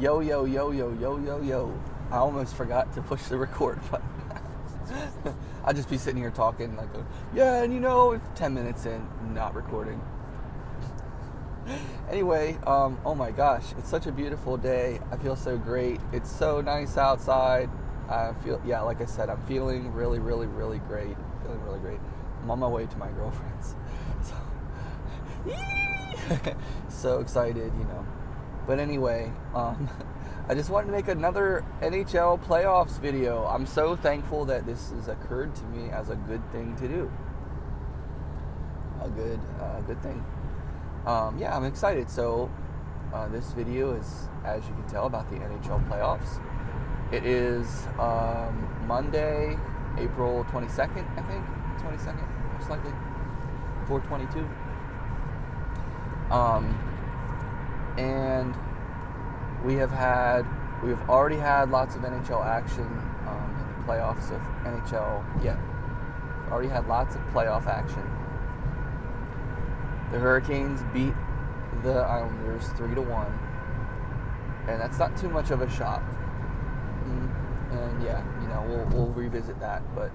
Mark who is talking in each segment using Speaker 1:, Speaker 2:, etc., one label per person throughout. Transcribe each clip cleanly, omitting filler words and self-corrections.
Speaker 1: Yo, yo, yo, yo, yo, yo, yo. I almost forgot to push the record button. I'd just be sitting here talking like, yeah, and 10 minutes in, not recording. Anyway, oh my gosh, it's such a beautiful day. I feel so great. It's so nice outside. Yeah, like I said, I'm feeling really, really, really great. Feeling really great. I'm on my way to my girlfriend's. So excited. But anyway, I just wanted to make another NHL playoffs video. I'm so thankful that this has occurred to me as a good thing to do. A good thing. Yeah, I'm excited. So this video is, as you can tell, about the NHL playoffs. It is Monday, April 22nd, I think. 22nd, most likely. 4/22. And we have already had lots of NHL action in the playoffs of NHL. Yeah, we've already had lots of playoff action. The Hurricanes beat the Islanders 3-1, and that's not too much of a shock. And yeah, we'll revisit that. But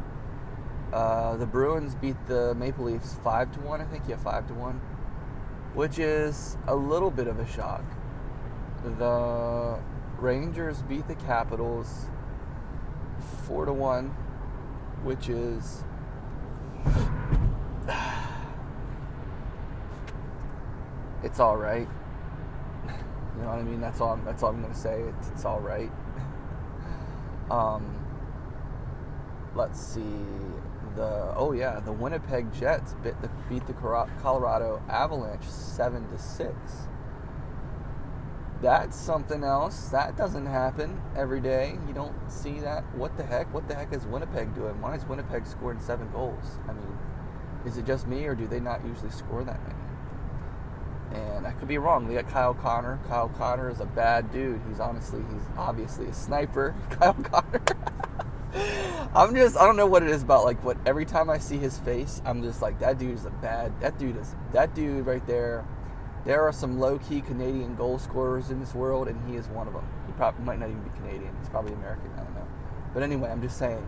Speaker 1: the Bruins beat the Maple Leafs 5-1. I think 5-1, which is a little bit of a shock. The Rangers beat the Capitals 4-1, which is it's all right. You know what I mean? That's all I'm gonna say. It's all right. Let's see. The Winnipeg Jets beat the Colorado Avalanche 7-6. That's something else. That doesn't happen every day. You don't see that. What the heck? What the heck is Winnipeg doing? Why is Winnipeg scoring 7 goals? I mean, is it just me, or do they not usually score that many? And I could be wrong. They got Kyle Connor. Kyle Connor is a bad dude. He's obviously a sniper. Kyle Connor. I don't know what it is about, every time I see his face, I'm just like, that dude right there. There are some low-key Canadian goal scorers in this world, and he is one of them. He probably might not even be Canadian. He's probably American. I don't know. But anyway, I'm just saying,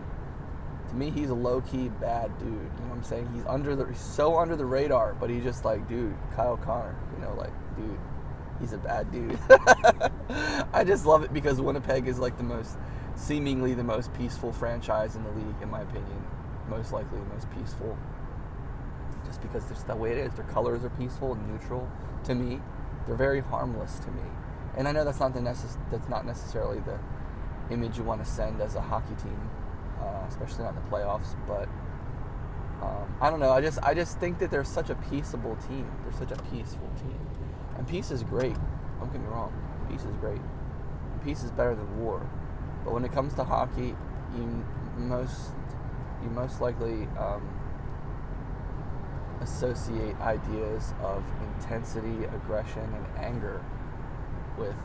Speaker 1: to me, he's a low-key bad dude. You know what I'm saying? He's so under the radar, but he's just like, dude, Kyle Connor. Dude, he's a bad dude. I just love it because Winnipeg is seemingly the most peaceful franchise in the league, in my opinion. Most likely the most peaceful. Just because that's the way it is. Their colors are peaceful and neutral. To me, they're very harmless to me. And I know that's not necessarily the image you want to send as a hockey team, especially not in the playoffs. But I don't know. I just think that they're such a peaceable team. They're such a peaceful team, and peace is great. Don't get me wrong. Peace is great. Peace is better than war. But when it comes to hockey, you most likely associate ideas of intensity, aggression, and anger with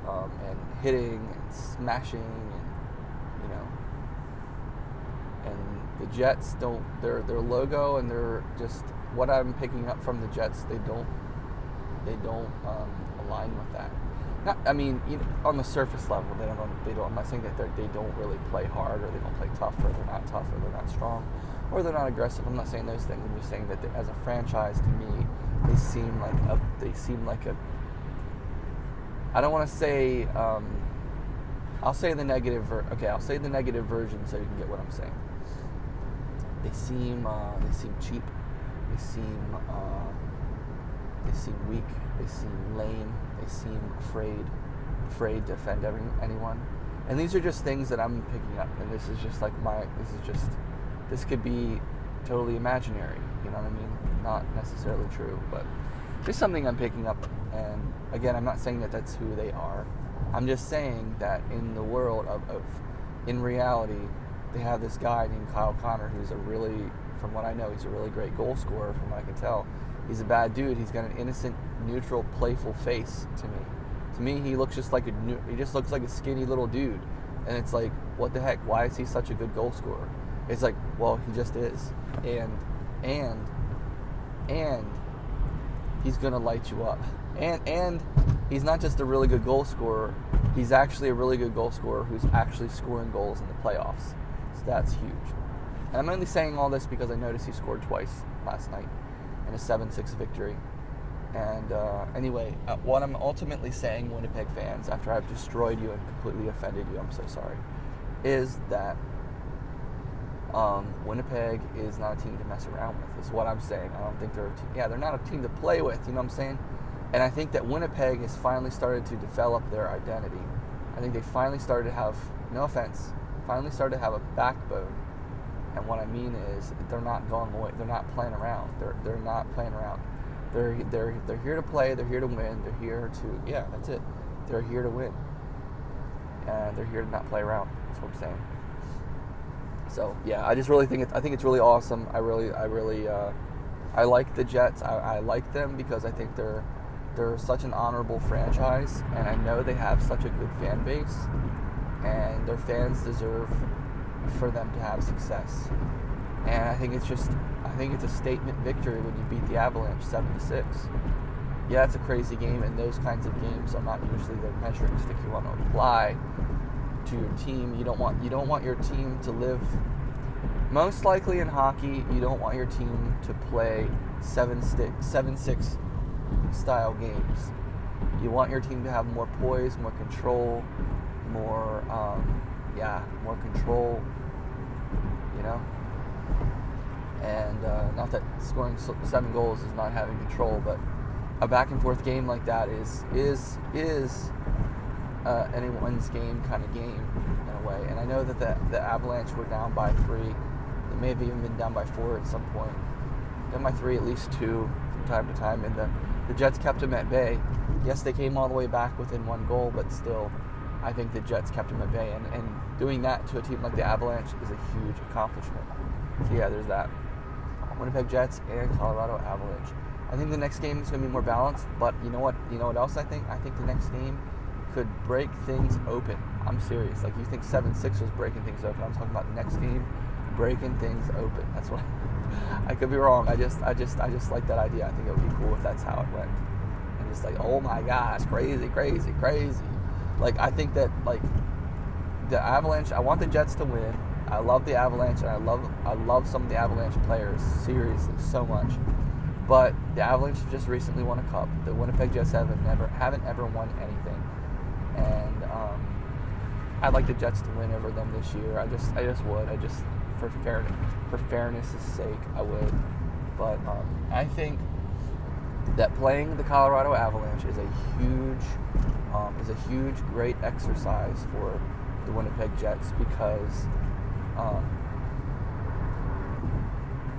Speaker 1: and hitting and smashing, and the Jets don't. Their logo and their just what I'm picking up from the Jets, they don't align with that. On the surface level, they don't. I'm not saying that they don't really play hard, or they don't play tough, or they're not tough, or they're not strong, or they're not aggressive. I'm not saying those things. I'm just saying that as a franchise, to me, they seem like a. I don't want to say. I'll say the negative. I'll say the negative version so you can get what I'm saying. They seem cheap. They seem weak. They seem lame. They seem afraid to offend anyone. And these are just things that I'm picking up. And this is just this could be totally imaginary. You know what I mean? Not necessarily true, but just something I'm picking up. And again, I'm not saying that that's who they are. I'm just saying that in the world in reality, they have this guy named Kyle Connor who's from what I know, he's a really great goal scorer. From what I can tell, he's a bad dude. He's got an innocent, neutral, playful face to me. To me, he looks just like a skinny little dude. And it's like, what the heck? Why is he such a good goal scorer? It's like, well, he just is. And he's gonna light you up. And he's not just a really good goal scorer. He's actually a really good goal scorer who's actually scoring goals in the playoffs. So that's huge. And I'm only saying all this because I noticed he scored twice last night in a 7-6 victory. And anyway, what I'm ultimately saying, Winnipeg fans, after I've destroyed you and completely offended you, I'm so sorry, is that Winnipeg is not a team to mess around with, is what I'm saying. I don't think they're a team. Yeah, they're not a team to play with, you know what I'm saying? And I think that Winnipeg has finally started to develop their identity. I think they finally started to have, no offense, finally started to have a backbone. And what I mean is they're not going away. They're not playing around. They're not playing around. They're here to play. They're here to win. They're here to, yeah, that's it. They're here to win. And they're here to not play around. That's what I'm saying. So yeah, I just really think I think it's really awesome. I like the Jets. I like them because I think they're such an honorable franchise, and I know they have such a good fan base, and their fans deserve for them to have success. And I think it's a statement victory when you beat the Avalanche 7-6. Yeah, it's a crazy game, and those kinds of games are not usually the measuring stick you want to apply to your team. You don't want your team to live. Most likely in hockey, you don't want your team to play 7-6 style games. You want your team to have more poise, more control, more control, you know. And not that scoring 7 goals is not having control, but a back and forth game like that is anyone's game kind of game in a way. And I know that the Avalanche were down by 3. They may have even been down by 4 at some point. Down by 3, at least 2 from time to time, and the Jets kept them at bay. Yes, they came all the way back within 1 goal, but still, I think the Jets kept them at bay. And doing that to a team like the Avalanche is a huge accomplishment. So yeah, there's that. Winnipeg Jets and Colorado Avalanche. I think the next game is going to be more balanced, but you know what else I think? I think the next game could break things open. I'm serious. Like, you think 7-6 was breaking things open. I'm talking about the next game breaking things open. That's what I could be wrong. I just like that idea. I think it would be cool if that's how it went. And just like, oh my gosh, crazy. Like, I think that, like, the Avalanche, I want the Jets to win. I love the Avalanche, and I love some of the Avalanche players, seriously, so much. But the Avalanche just recently won a cup. The Winnipeg Jets haven't ever won anything. And I'd like the Jets to win over them this year. I just would. For fairness' sake, I would. But I think that playing the Colorado Avalanche is a huge, great exercise for the Winnipeg Jets, because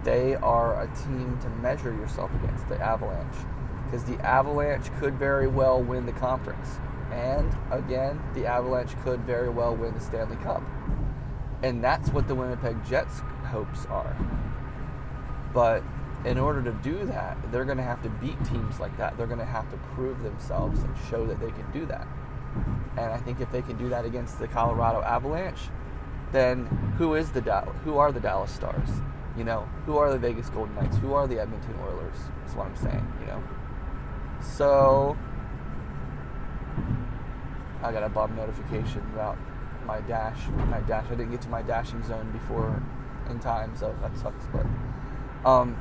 Speaker 1: they are a team to measure yourself against, the Avalanche, because the Avalanche could very well win the conference, and again, the Avalanche could very well win the Stanley Cup, and that's what the Winnipeg Jets' hopes are. But in order to do that, they're going to have to beat teams like that. They're going to have to prove themselves and show that they can do that. And I think if they can do that against the Colorado Avalanche, then who are the Dallas Stars? You know, who are the Vegas Golden Knights? Who are the Edmonton Oilers? That's what I'm saying, you know. So I got a Bob notification about my dash. I didn't get to my dashing zone before in time, so that sucks. But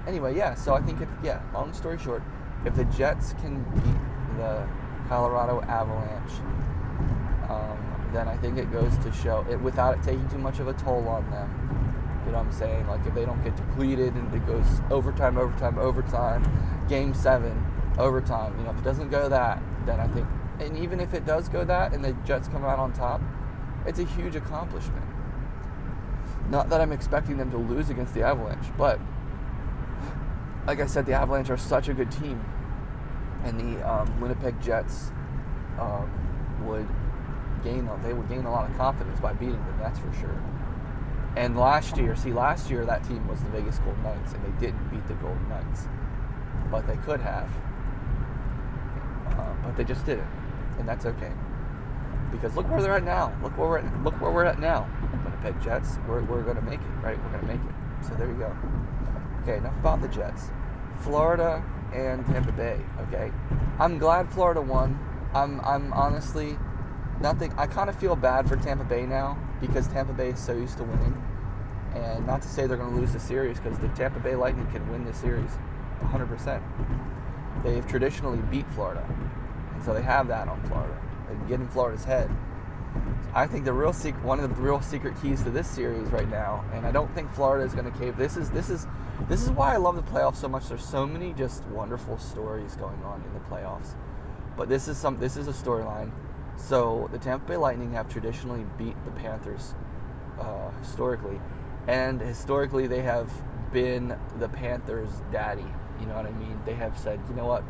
Speaker 1: anyway, yeah. So I think long story short, if the Jets can beat the Colorado Avalanche, then I think it goes to show it without it taking too much of a toll on them. You know what I'm saying? Like, if they don't get depleted and it goes overtime, game 7, overtime. You know, if it doesn't go that, then I think, and even if it does go that and the Jets come out on top, it's a huge accomplishment. Not that I'm expecting them to lose against the Avalanche, but like I said, the Avalanche are such a good team, and the Winnipeg Jets would gain a lot of confidence by beating them. That's for sure. And last year that team was the Vegas Golden Knights, and they didn't beat the Golden Knights, but they could have, but they just didn't, and that's okay. Because look where they're at now. Look where we're at now. Winnipeg Jets. We're going to make it, right? We're going to make it. So there you go. Okay, enough about the Jets. Florida and Tampa Bay. Okay, I'm glad Florida won. I'm honestly nothing. I kind of feel bad for Tampa Bay now because Tampa Bay is so used to winning, and not to say they're going to lose the series because the Tampa Bay Lightning can win this series, 100%. They've traditionally beat Florida, and so they have that on Florida. They can get in Florida's head. I think one of the real secret keys to this series right now, and I don't think Florida is going to cave. This is why I love the playoffs so much. There's so many just wonderful stories going on in the playoffs, but this is a storyline. So the Tampa Bay Lightning have traditionally beat the Panthers historically, and historically they have been the Panthers' daddy. You know what I mean? They have said, you know what?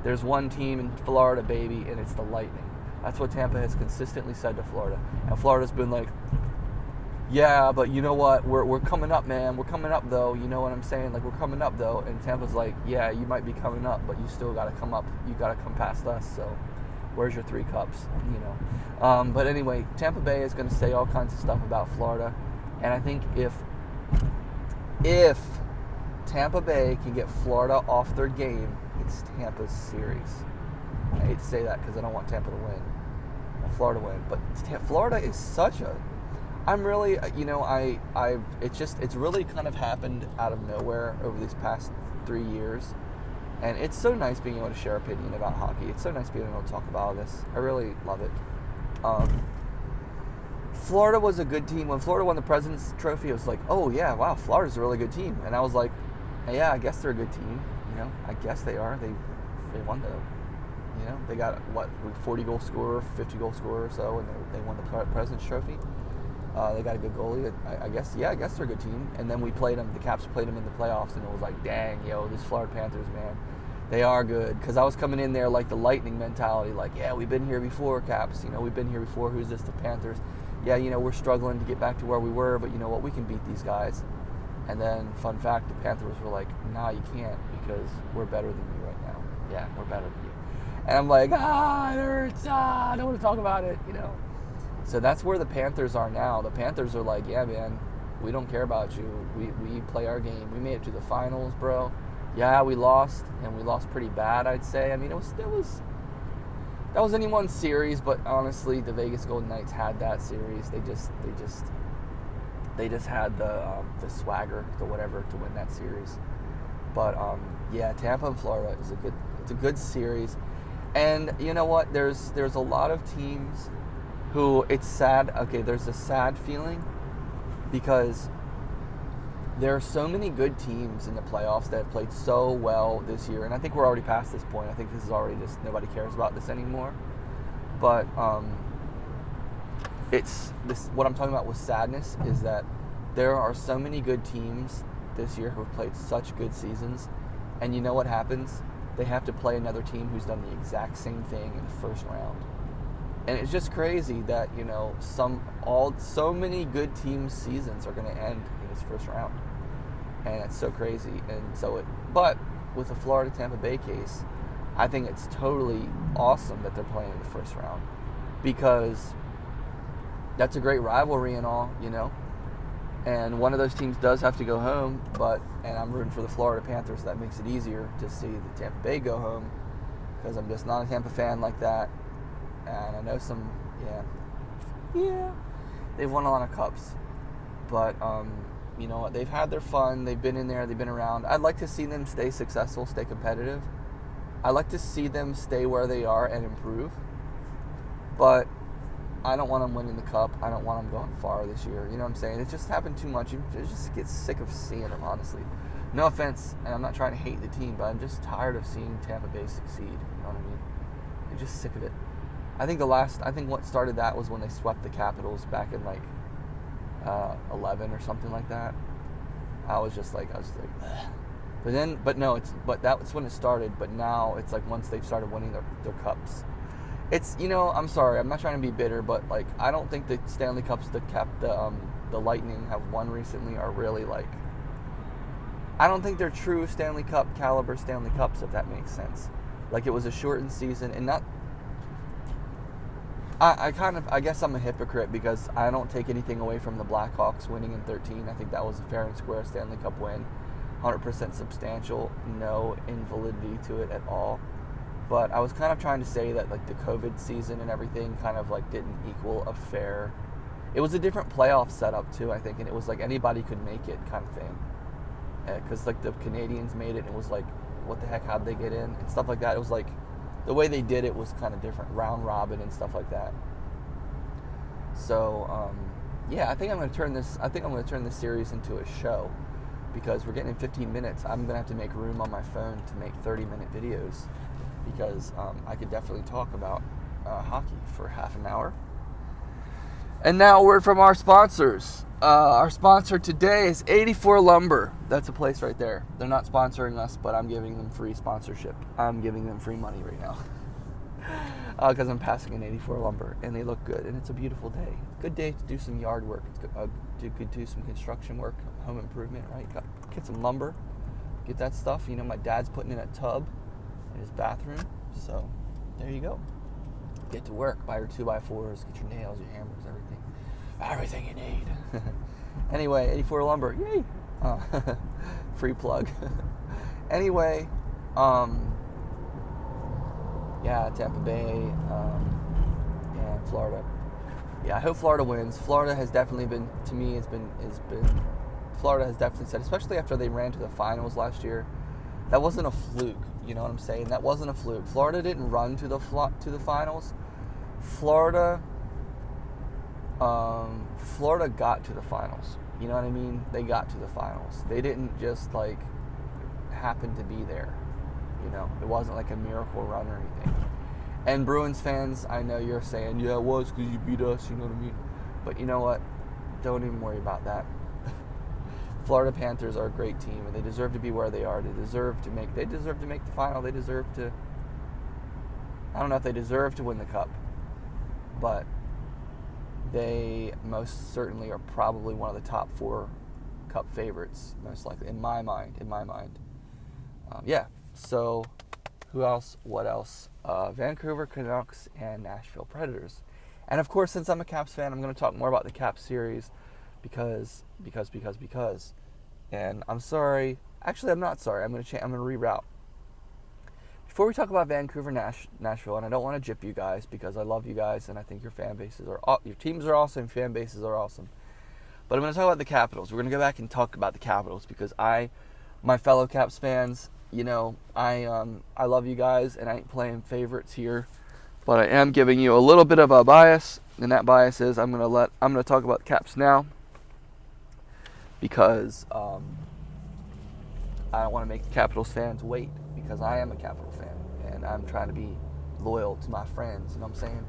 Speaker 1: There's one team in Florida, baby, and it's the Lightning. That's what Tampa has consistently said to Florida. And Florida's been like, yeah, but you know what? We're coming up, man. We're coming up, though. You know what I'm saying? Like, we're coming up, though. And Tampa's like, yeah, you might be coming up, but you still got to come up. You got to come past us. So where's your 3 cups? You know. But anyway, Tampa Bay is going to say all kinds of stuff about Florida. And I think if Tampa Bay can get Florida off their game, it's Tampa's series. I hate to say that because I don't want Tampa to win. Florida win, but Florida is such a. I'm really, it's really kind of happened out of nowhere over these past 3 years, and it's so nice being able to share opinion about hockey. It's so nice being able to talk about all this. I really love it. Florida was a good team when Florida won the President's Trophy. It was like, oh yeah, wow, Florida's a really good team, and I was like, yeah, I guess they're a good team. You know, I guess they are. They won the. You know, they got, 40-goal scorer, 50-goal scorer or so, and they won the President's Trophy. They got a good goalie. I guess they're a good team. And then we played them, the Caps played them in the playoffs, and it was like, dang, this Florida Panthers, man, they are good. Because I was coming in there like the Lightning mentality, like, yeah, we've been here before, Caps. We've been here before. Who's this, the Panthers? Yeah, we're struggling to get back to where we were, but you know what? We can beat these guys. And then, fun fact, the Panthers were like, nah, you can't because we're better than you right now. Yeah, we're better than you. And I'm like, it hurts, I don't want to talk about it, So that's where the Panthers are now. The Panthers are like, yeah, man, we don't care about you. We play our game. We made it to the finals, bro. Yeah, we lost, and we lost pretty bad, I'd say. I mean, that was anyone's series, but honestly, the Vegas Golden Knights had that series. They just had the swagger, the whatever, to win that series. But yeah, Tampa and Florida is a good series. And you know what? There's a lot of teams who it's sad. Okay, there's a sad feeling because there are so many good teams in the playoffs that have played so well this year. And I think we're already past this point. I think this is already just nobody cares about this anymore. But it's this. What I'm talking about with sadness is that there are so many good teams this year who have played such good seasons, and you know what happens? They have to play another team who's done the exact same thing in the first round. And it's just crazy that, so many good teams' seasons are going to end in this first round. And it's so crazy. But with the Florida Tampa Bay case, I think it's totally awesome that they're playing in the first round because that's a great rivalry and all, And one of those teams does have to go home, and I'm rooting for the Florida Panthers. So that makes it easier to see the Tampa Bay go home because I'm just not a Tampa fan like that. And I know they've won a lot of cups. But, you know what, they've had their fun. They've been in there. They've been around. I'd like to see them stay successful, stay competitive. I'd like to see them stay where they are and improve. But I don't want them winning the cup. I don't want them going far this year. You know what I'm saying? It just happened too much. You just get sick of seeing them, honestly. No offense, and I'm not trying to hate the team, but I'm just tired of seeing Tampa Bay succeed. You know what I mean? I'm just sick of it. I think what started that was when they swept the Capitals back in 11 or something like that. I was just like, ugh. But that's when it started. But now it's like once they've started winning their cups. It's, I'm sorry, I'm not trying to be bitter, but I don't think the Stanley Cups the Lightning have won recently are really I don't think they're true Stanley Cup caliber Stanley Cups, if that makes sense. It was a shortened season, and not. I guess I'm a hypocrite because I don't take anything away from the Blackhawks winning in 13. I think that was a fair and square Stanley Cup win. 100% substantial, no invalidity to it at all. But I was kind of trying to say that like the COVID season and everything kind of like didn't equal a fair. It was a different playoff setup too, I think, and it was like anybody could make it kind of thing. Because like the Canadians made it, and it was like, what the heck, how'd they get in and stuff like that. It was like the way they did it was kind of different, round robin and stuff like that. So yeah, I think I'm going to turn this series into a show, because we're getting in 15 minutes. I'm going to have to make room on my phone to make 30-minute videos, because I could definitely talk about hockey for half an hour. And now a word from our sponsors. Our sponsor today is 84 Lumber. That's a place right there. They're not sponsoring us, but I'm giving them free sponsorship. I'm giving them free money right now. Because I'm passing in 84 Lumber, and they look good, and it's a beautiful day. Good day to do some yard work. It's good to do some construction work, home improvement, right? Get some lumber, get that stuff. You know, my dad's putting in a tub in his bathroom, so there you go. Get to work, buy your 2x4s, get your nails, your hammers, everything you need. Anyway, 84 Lumber, yay! Free plug. Anyway, yeah, Tampa Bay and Florida. Yeah, I hope Florida wins. Florida has definitely been, to me, Florida has definitely said, especially after they ran to the finals last year, that wasn't a fluke. You know what I'm saying? That wasn't a fluke. Florida didn't run to the finals. Florida got to the finals. You know what I mean? They got to the finals. They didn't just like happen to be there. You know, it wasn't like a miracle run or anything. And Bruins fans, I know you're saying, yeah, it was because you beat us. You know what I mean? But you know what? Don't even worry about that. Florida Panthers are a great team, and they deserve to be where they are. They deserve to make the final. They deserve to. I don't know if they deserve to win the cup, but they most certainly are probably one of the top 4 cup favorites, most likely, in my mind. Yeah. So, who else? What else? Vancouver Canucks and Nashville Predators. And of course, since I'm a Caps fan, I'm going to talk more about the Caps series because. And I'm sorry. Actually, I'm not sorry. I'm going to reroute. Before we talk about Vancouver, Nashville, and I don't want to jip you guys because I love you guys and I think your teams are awesome, fan bases are awesome. But I'm going to talk about the Capitals. We're going to go back and talk about the Capitals because my fellow Caps fans, you know, I love you guys and I ain't playing favorites here, but I am giving you a little bit of a bias, and that bias is I'm going to talk about the Caps now because I don't want to make the Capitals fans wait, because I am a Capital fan and I'm trying to be loyal to my friends. You know what I'm saying?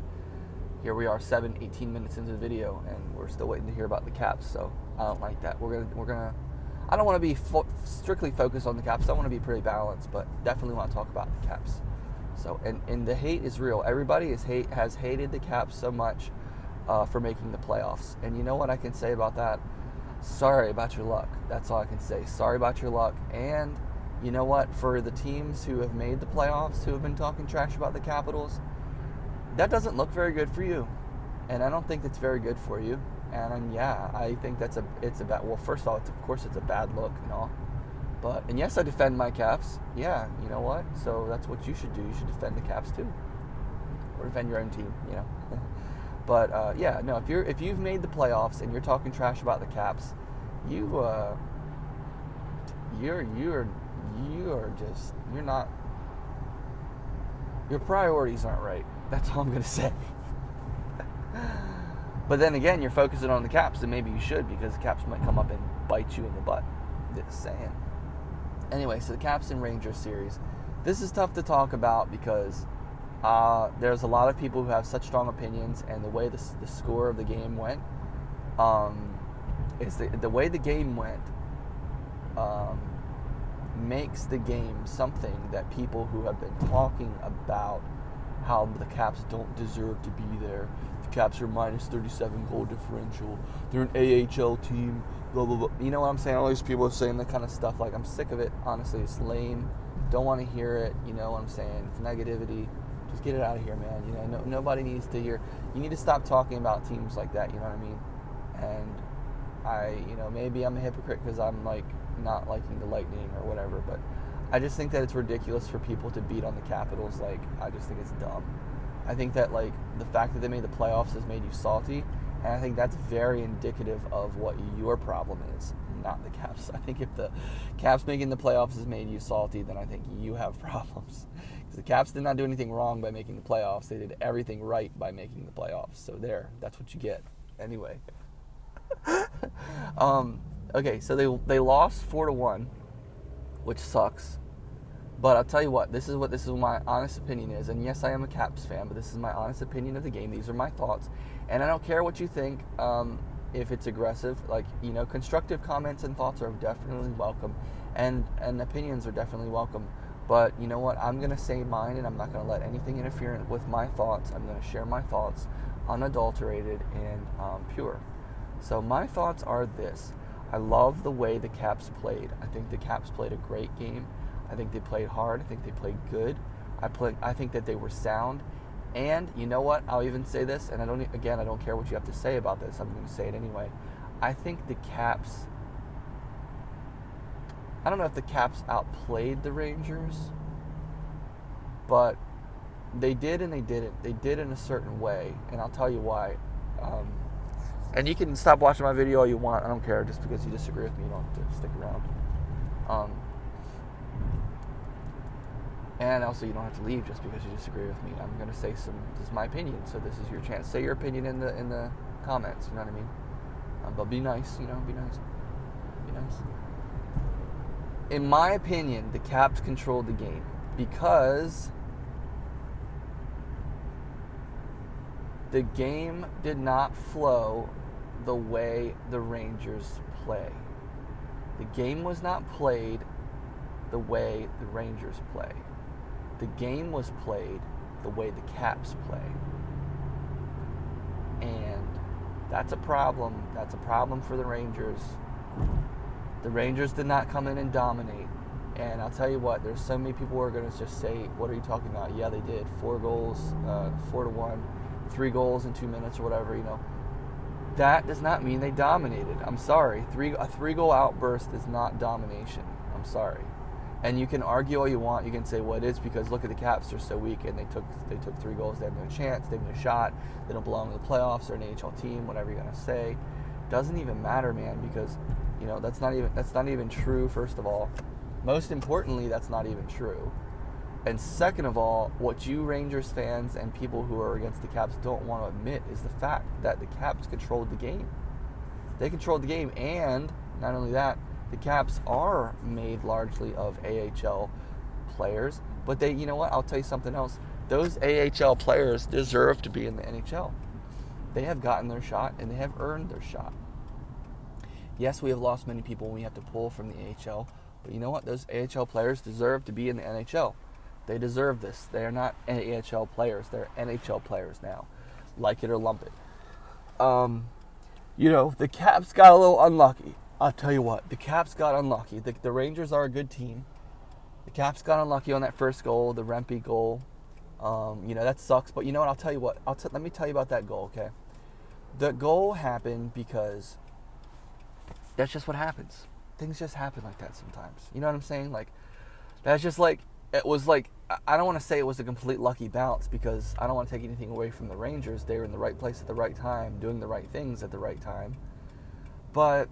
Speaker 1: Here we are 18 minutes into the video and we're still waiting to hear about the Caps, so I don't like that. I don't want to be strictly focused on the Caps. I want to be pretty balanced, but definitely want to talk about the Caps. So, and the hate is real. Everybody has hated the Caps so much for making the playoffs. And you know what I can say about that? Sorry about your luck. That's all I can say. Sorry about your luck. And you know what? For the teams who have made the playoffs, who have been talking trash about the Capitals, that doesn't look very good for you. And I don't think it's very good for you. And yeah, I think it's a bad. Well, first of all, of course, it's a bad look and all. And yes, I defend my Caps. Yeah, you know what? So that's what you should do. You should defend the Caps too, or defend your own team. You know. But yeah, no. If you've made the playoffs and you're talking trash about the Caps, you're not. Your priorities aren't right. That's all I'm gonna say. But then again, you're focusing on the Caps, and maybe you should, because the Caps might come up and bite you in the butt. Just saying. Anyway, so the Caps and Rangers series. This is tough to talk about because there's a lot of people who have such strong opinions, and the way the score of the game went, is the way the game went makes the game something that people who have been talking about how the Caps don't deserve to be there. The Caps are minus 37 goal differential. They're an AHL team, blah, blah, blah. You know what I'm saying? All these people are saying that kind of stuff. Like, I'm sick of it, honestly. It's lame. Don't want to hear it. You know what I'm saying? It's negativity. Just get it out of here, man. You know, nobody needs to hear. You need to stop talking about teams like that, you know what I mean? And maybe I'm a hypocrite because I'm like, not liking the Lightning or whatever, but I just think that it's ridiculous for people to beat on the Capitals. Like, I just think it's dumb. I think that, like, the fact that they made the playoffs has made you salty, and I think that's very indicative of what your problem is, not the Caps. I think if the Caps making the playoffs has made you salty, then I think you have problems. Because the Caps did not do anything wrong by making the playoffs. They did everything right by making the playoffs. So there, that's what you get. Anyway. Okay, so they lost 4-1, which sucks. But I'll tell you what this is what my honest opinion is. And yes, I am a Caps fan, but this is my honest opinion of the game. These are my thoughts. And I don't care what you think, if it's aggressive. Like, constructive comments and thoughts are definitely welcome. And opinions are definitely welcome. But you know what? I'm going to say mine, and I'm not going to let anything interfere with my thoughts. I'm going to share my thoughts unadulterated and pure. So my thoughts are this. I love the way the Caps played. I think the Caps played a great game. I think they played hard. I think they played good. I think that they were sound. And you know what? I'll even say this, and I don't care what you have to say about this. I'm going to say it anyway. I think the Caps, I don't know if the Caps outplayed the Rangers, but they did and they didn't. They did in a certain way, and I'll tell you why. And you can stop watching my video all you want. I don't care. Just because you disagree with me, you don't have to stick around. And also, you don't have to leave just because you disagree with me. I'm going to say this is my opinion, so this is your chance. Say your opinion in the comments, you know what I mean? But be nice, be nice. Be nice. In my opinion, the Caps controlled the game because the game did not flow the way the Rangers play. The game was not played the way the Rangers play. The game was played the way the Caps play. And that's a problem. That's a problem for the Rangers. The Rangers did not come in and dominate. And I'll tell you what, there's so many people who are going to just say, what are you talking about? Yeah, they did. 4 goals, 4-1, 3 goals in 2 minutes or whatever, That does not mean they dominated. I'm sorry. A 3-goal outburst is not domination. I'm sorry. And you can argue all you want. You can say, well, it is because look at the Caps, they're so weak, and they took 3 goals. They have no chance. They have no shot. They don't belong in the playoffs. They're an AHL team. Whatever you're gonna say, doesn't even matter, man. Because that's not even true. First of all, most importantly, that's not even true. And second of all, what you Rangers fans and people who are against the Caps don't want to admit is the fact that the Caps controlled the game. They controlled the game, and not only that, the Caps are made largely of AHL players, but they, you know what? I'll tell you something else. Those AHL players deserve to be in the NHL. They have gotten their shot, and they have earned their shot. Yes, we have lost many people when we have to pull from the AHL, but you know what? Those AHL players deserve to be in the NHL. They deserve this. They are not AHL players. They're NHL players now. Like it or lump it. The Caps got a little unlucky. I'll tell you what, the Caps got unlucky. The Rangers are a good team. The Caps got unlucky on that first goal, the Rempe goal. That sucks. But you know what? I'll tell you what. Let me tell you about that goal, okay? The goal happened because that's just what happens. Things just happen like that sometimes. You know what I'm saying? Like, that's just like, it was like, I don't want to say it was a complete lucky bounce because I don't want to take anything away from the Rangers. They were in the right place at the right time, doing the right things at the right time. But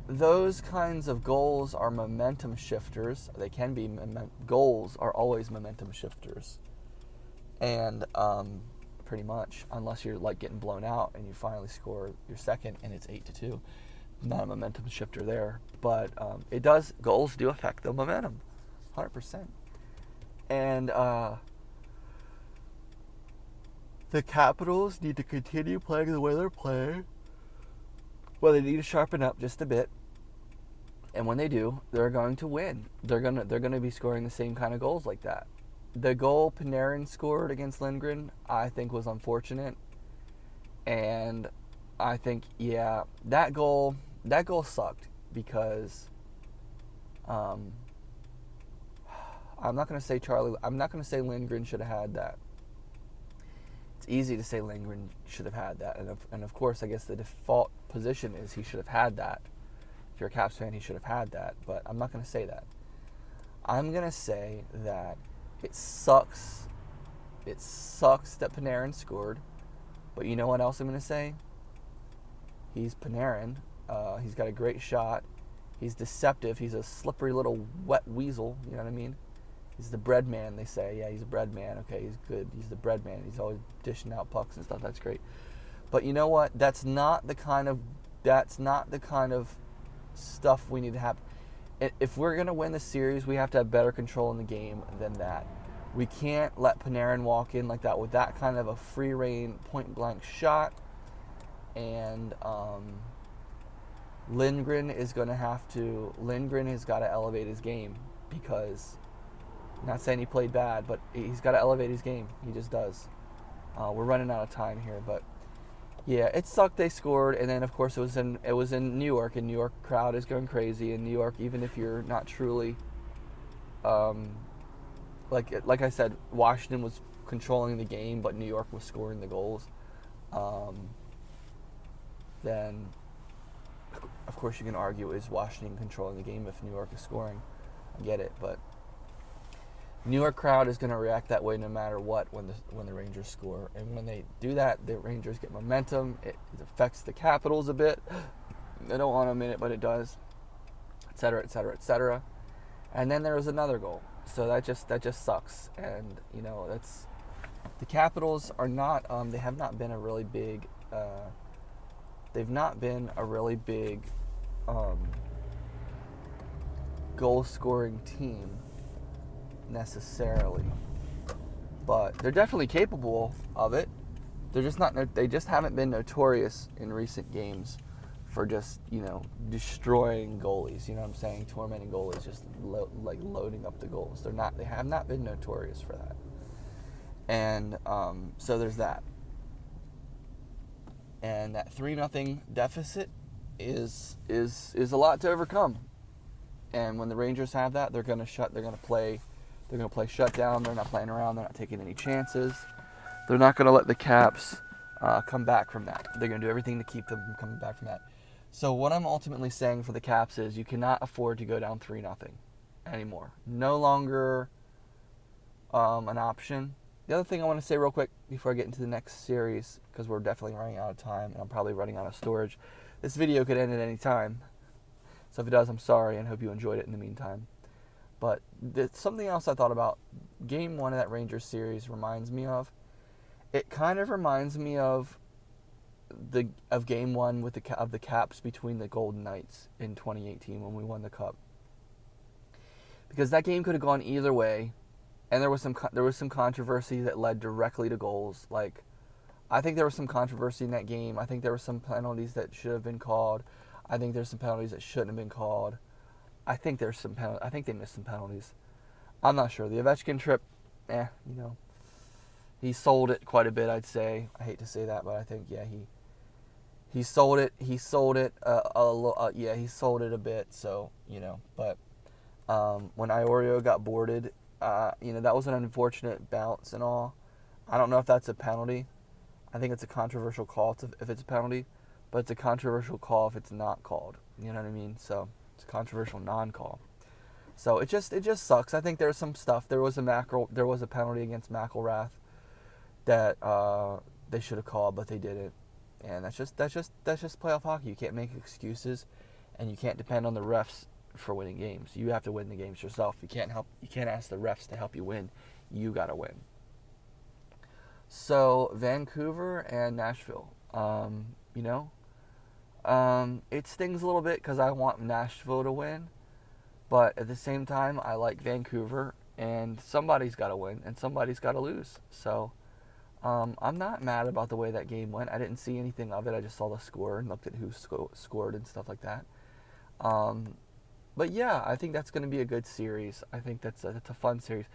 Speaker 1: those kinds of goals are momentum shifters. They can be. Goals are always momentum shifters. And pretty much, unless you're like getting blown out and you finally score your second and it's 8-2. Not a momentum shifter there. But goals do affect the momentum. 100%. And the Capitals need to continue playing the way they're playing. Well, they need to sharpen up just a bit. And when they do, they're going to win. They're gonna be scoring the same kind of goals like that. The goal Panarin scored against Lindgren, I think, was unfortunate. And I think, that goal sucked because I'm not gonna say Lindgren should have had that. It's easy to say Lindgren should have had that, and of course, I guess the default position is he should have had that. If you're a Caps fan, he should have had that, but I'm not going to say that. I'm going to say that it sucks. It sucks that Panarin scored, but you know what else I'm going to say? He's Panarin. He's got a great shot. He's deceptive. He's a slippery little wet weasel. You know what I mean? He's the bread man, they say. Yeah, he's a bread man. Okay, he's good. He's the bread man. He's always dishing out pucks and stuff. That's great. But you know what? That's not the kind of stuff we need to have. If we're going to win the series, we have to have better control in the game than that. We can't let Panarin walk in like that with that kind of a free reign, point blank shot. And Lindgren has got to elevate his game, because I'm not saying he played bad, but he's got to elevate his game. He just does. We're running out of time here, but yeah, it sucked they scored, and then of course it was in New York, and New York crowd is going crazy in New York, even if you're not truly like I said, Washington was controlling the game, but New York was scoring the goals. Then of course you can argue, is Washington controlling the game if New York is scoring? I get it, but New York crowd is going to react that way no matter what when the Rangers score. And when they do that, the Rangers get momentum. It affects the Capitals a bit. I don't want to admit it, but it does, et cetera, et cetera, et cetera. And then there was another goal. So that just sucks. And, you know, that's the Capitals are not they have not been a really big goal scoring team necessarily, but they're definitely capable of it. They just haven't been notorious in recent games for just, you know, destroying goalies. You know what I'm saying? Tormenting goalies, just loading up the goals. They have not been notorious for that. And so there's that. And that 3-0 deficit is a lot to overcome. And when the Rangers have that, they're going to play shutdown. They're not playing around. They're not taking any chances. They're not going to let the Caps come back from that. They're going to do everything to keep them from coming back from that. So what I'm ultimately saying for the Caps is you cannot afford to go down 3-0 anymore. No longer an option. The other thing I want to say real quick before I get into the next series, because we're definitely running out of time and I'm probably running out of storage. This video could end at any time. So if it does, I'm sorry and hope you enjoyed it in the meantime. But something else I thought about, Game 1 of that Rangers series reminds me of. It kind of reminds me of Game 1 of the Caps between the Golden Knights in 2018 when we won the Cup. Because that game could have gone either way, and there was some controversy that led directly to goals. Like, I think there was some controversy in that game. I think there were some penalties that should have been called. I think there's some penalties that shouldn't have been called. I think they missed some penalties. I'm not sure. The Ovechkin trip, you know, he sold it quite a bit, I'd say. I hate to say that, but I think, yeah, he sold it. He sold it he sold it a bit. So, you know, but when Iorio got boarded, you know, that was an unfortunate bounce and all. I don't know if that's a penalty. I think it's a controversial call if it's a penalty, but it's a controversial call if it's not called. You know what I mean? So it's a controversial non-call. So it just sucks. I think there's some stuff. There was a penalty against McElrath that they should have called, but they didn't. And that's just playoff hockey. You can't make excuses, and you can't depend on the refs for winning games. You have to win the games yourself. You can't ask the refs to help you win. You gotta win. So Vancouver and Nashville. You know, it stings a little bit because I want Nashville to win, but at the same time, I like Vancouver, and somebody's got to win and somebody's got to lose. So I'm not mad about the way that game went. I didn't see anything of it. I just saw the score and looked at who scored and stuff like that. But yeah, I think that's going to be a good series. I think that's a fun series.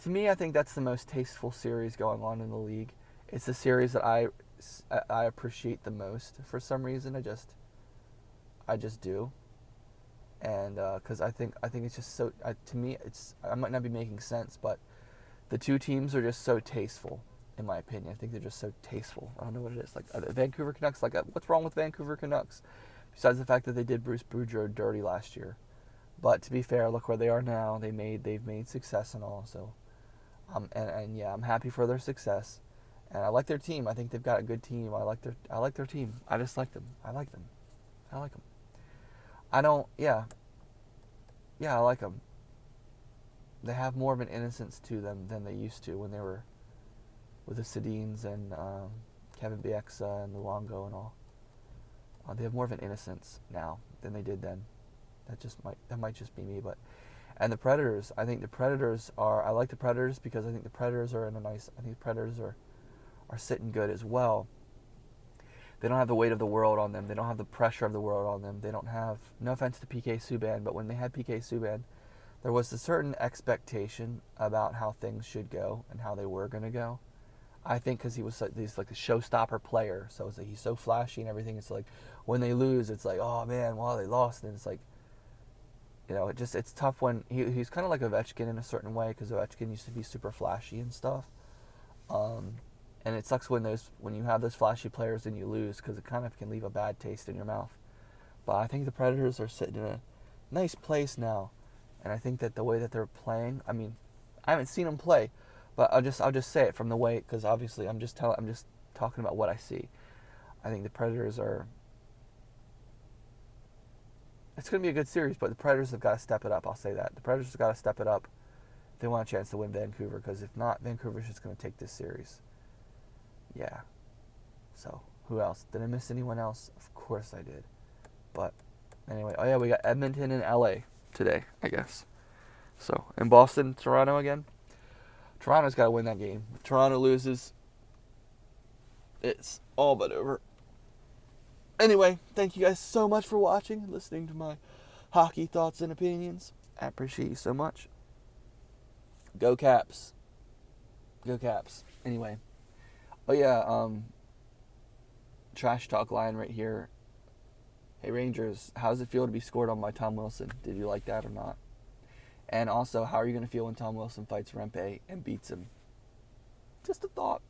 Speaker 1: To me, I think that's the most tasteful series going on in the league. It's the series that I appreciate the most for some reason. I just do, and because I think it's just so. To me, I might not be making sense, but the two teams are just so tasteful, in my opinion. I think they're just so tasteful. I don't know what it is. Like Vancouver Canucks. Like, what's wrong with Vancouver Canucks? Besides the fact that they did Bruce Boudreau dirty last year. But to be fair, look where they are now. They've made success and all. So, and yeah, I'm happy for their success. And I like their team. I think they've got a good team. I like their team. I just like them. I like them. I like them. I don't. Yeah. Yeah, I like them. They have more of an innocence to them than they used to when they were with the Sedins and Kevin Bieksa and Luongo and all. They have more of an innocence now than they did then. That might just be me, but and the Predators. I think the Predators are. I like the Predators because I think the Predators are in a nice. I think the Predators are sitting good as well. They don't have the weight of the world on them. They don't have the pressure of the world on them. They don't have. No offense to PK Subban, but when they had PK Subban, there was a certain expectation about how things should go and how they were going to go. I think because he's like a showstopper player, so it's like he's so flashy and everything. It's like when they lose, it's like, oh man, well they lost, and it's like, you know, it's tough when he's kind of like Ovechkin in a certain way because Ovechkin used to be super flashy and stuff, and it sucks when you have those flashy players and you lose because it kind of can leave a bad taste in your mouth. But I think the Predators are sitting in a nice place now, and I think that the way that they're playing, I mean, I haven't seen them play. But I'll just say it from the way, because obviously I'm just talking about what I see. I think the Predators are. It's going to be a good series, but the Predators have got to step it up. I'll say that the Predators have got to step it up if they want a chance to win Vancouver. Because if not, Vancouver's just going to take this series. Yeah. So who else? Did I miss anyone else? Of course I did. But anyway, oh yeah, we got Edmonton and LA today, I guess. So in Boston, Toronto again. Toronto's got to win that game. If Toronto loses, it's all but over. Anyway, thank you guys so much for watching and listening to my hockey thoughts and opinions. I appreciate you so much. Go Caps. Go Caps. Anyway. Oh yeah, trash talk line right here. Hey Rangers, how does it feel to be scored on by Tom Wilson? Did you like that or not? And also, how are you going to feel when Tom Wilson fights Rempe and beats him? Just a thought.